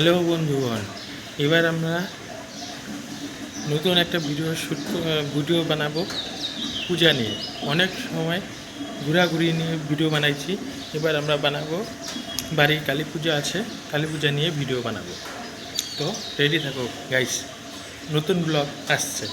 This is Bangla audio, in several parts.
হ্যালো বন্ধুগণ, এবার আমরা নতুন একটা ভিডিও বানাবো পূজা নিয়ে। অনেক সময় ঘোরাঘুরি নিয়ে ভিডিও বানাইছি, এবার আমরা বানাবো বাড়ির কালী পূজা আছে, কালী পূজা নিয়ে ভিডিও বানাবো। তো রেডি থাকো গাইস, নতুন ব্লগ আসছে।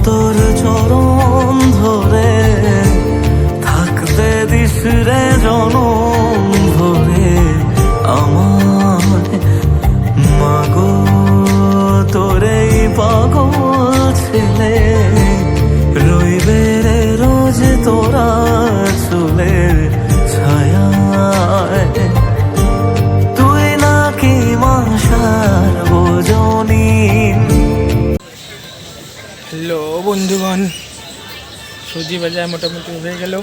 তোর চরণ ধরে থাকতে দিস রে জনম ধরে আমার মাগো, তোরে পাগল ছেলে রইবে রে রোজ তোরা চুলের ছায়ায়, তুই নাকি মাসার বোঝনি। হ্যালো বন্ধুগণ, সবজি বাজার মোটামুটি হয়ে গেল,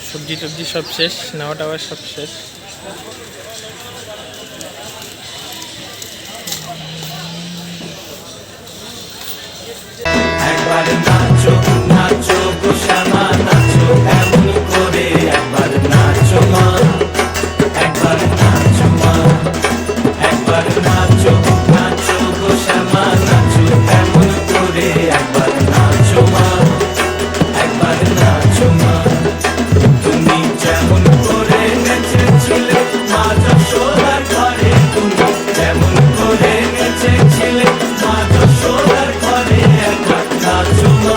সবজি টবজি সব শেষ, নেওয়া টাওয়া সব শেষ। একবার নাচো নাচো গো শ্যামা নাচো, এমন করে একবার নাচো মা, একবার নাচো মা, একবার নাচো নাচো গো শ্যামা নাচো, এমন করে একবার নাচো মা, একবার নাচো মা। তুমি যেমন করে নেচেছিলে মা যশোদার ঘরে, তুমি যেমন করে নেচেছিলে মা যশোদার ঘরে, একবার নাচো মা,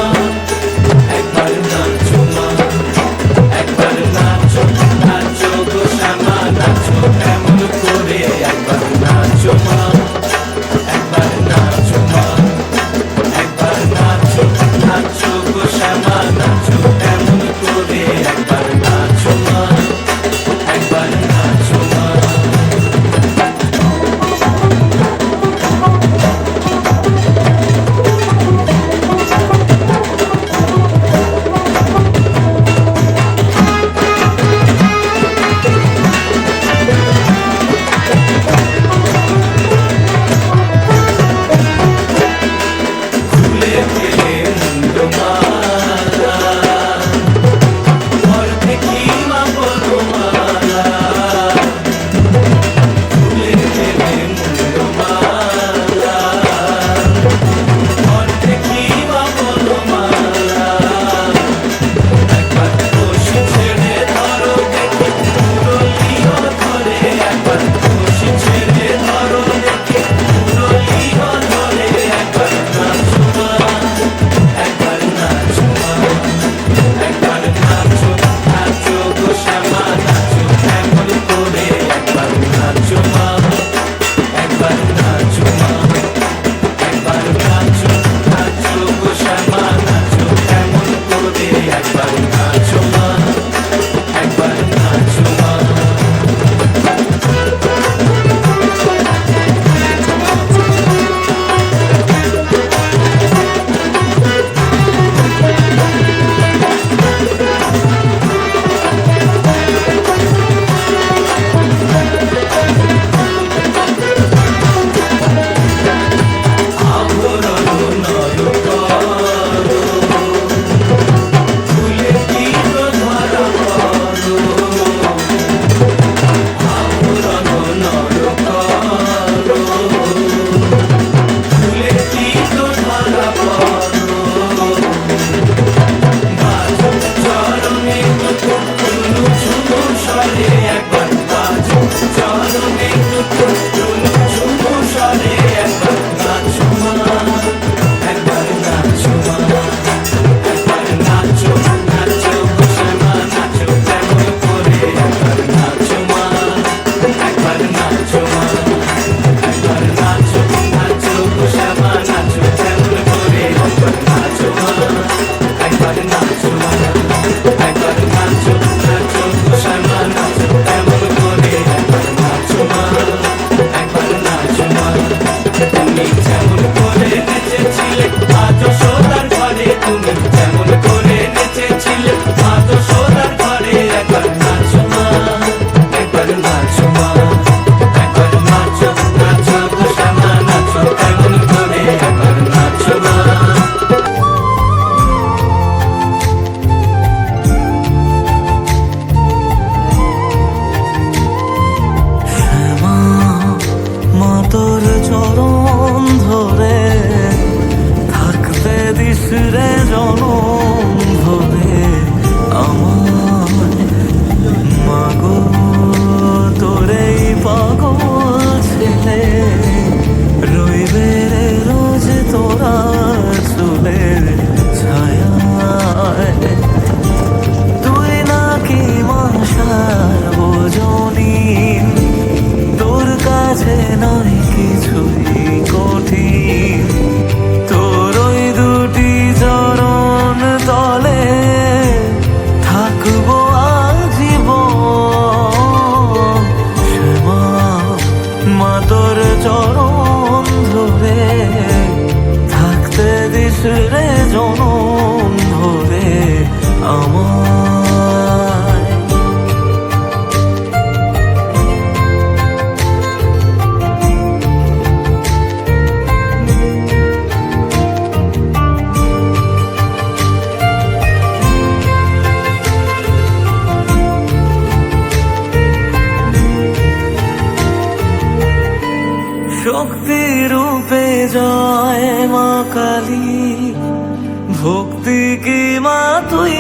মা তুই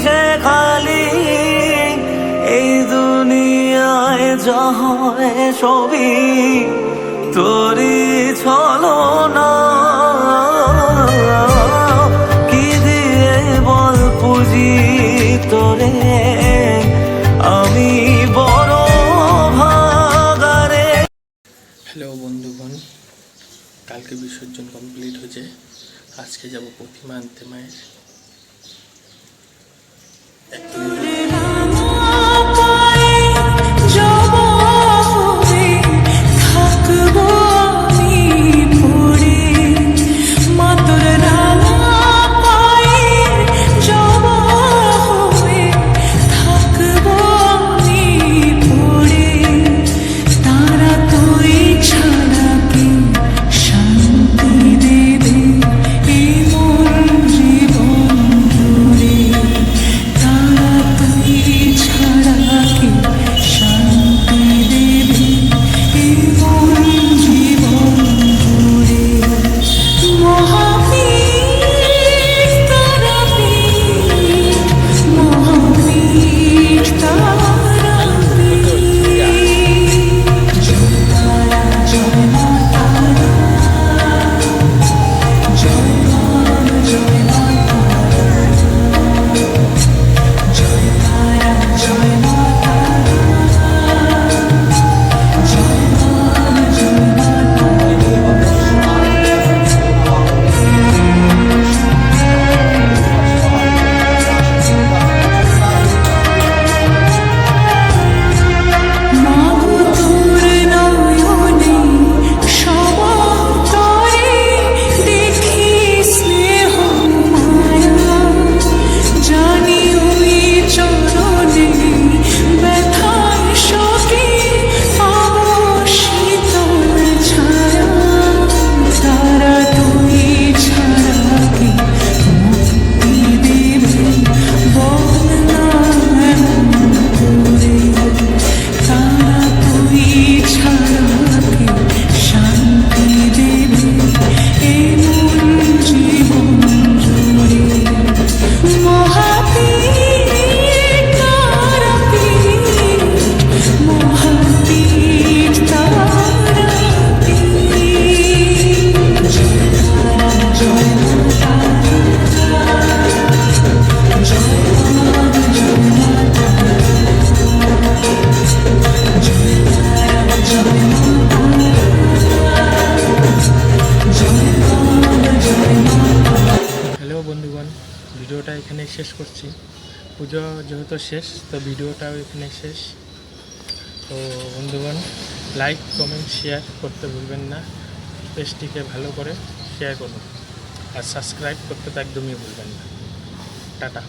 যে খালি এই দুনিয়ায় যা হয় সবই তোরই ছলো না। কি দিয়ে বল পুজি তোরে আমি বড় ভাগারে। হ্যালো বন্ধুগণ, কালকে বিসর্জন কমপ্লিট হয়েছে, আজকে যাব প্রতিমা আনতে মায়ের। বন্ধুগণ, ভিডিওটা এখানে শেষ করছি। পুজো যেহেতু শেষ, তো ভিডিওটাও এখানে শেষ। তো বন্ধুগণ, লাইক কমেন্ট শেয়ার করতে ভুলবেন না, পেজটিকে ভালো করে শেয়ার করুন, আর সাবস্ক্রাইব করতে তো একদমই ভুলবেন না। টাটা।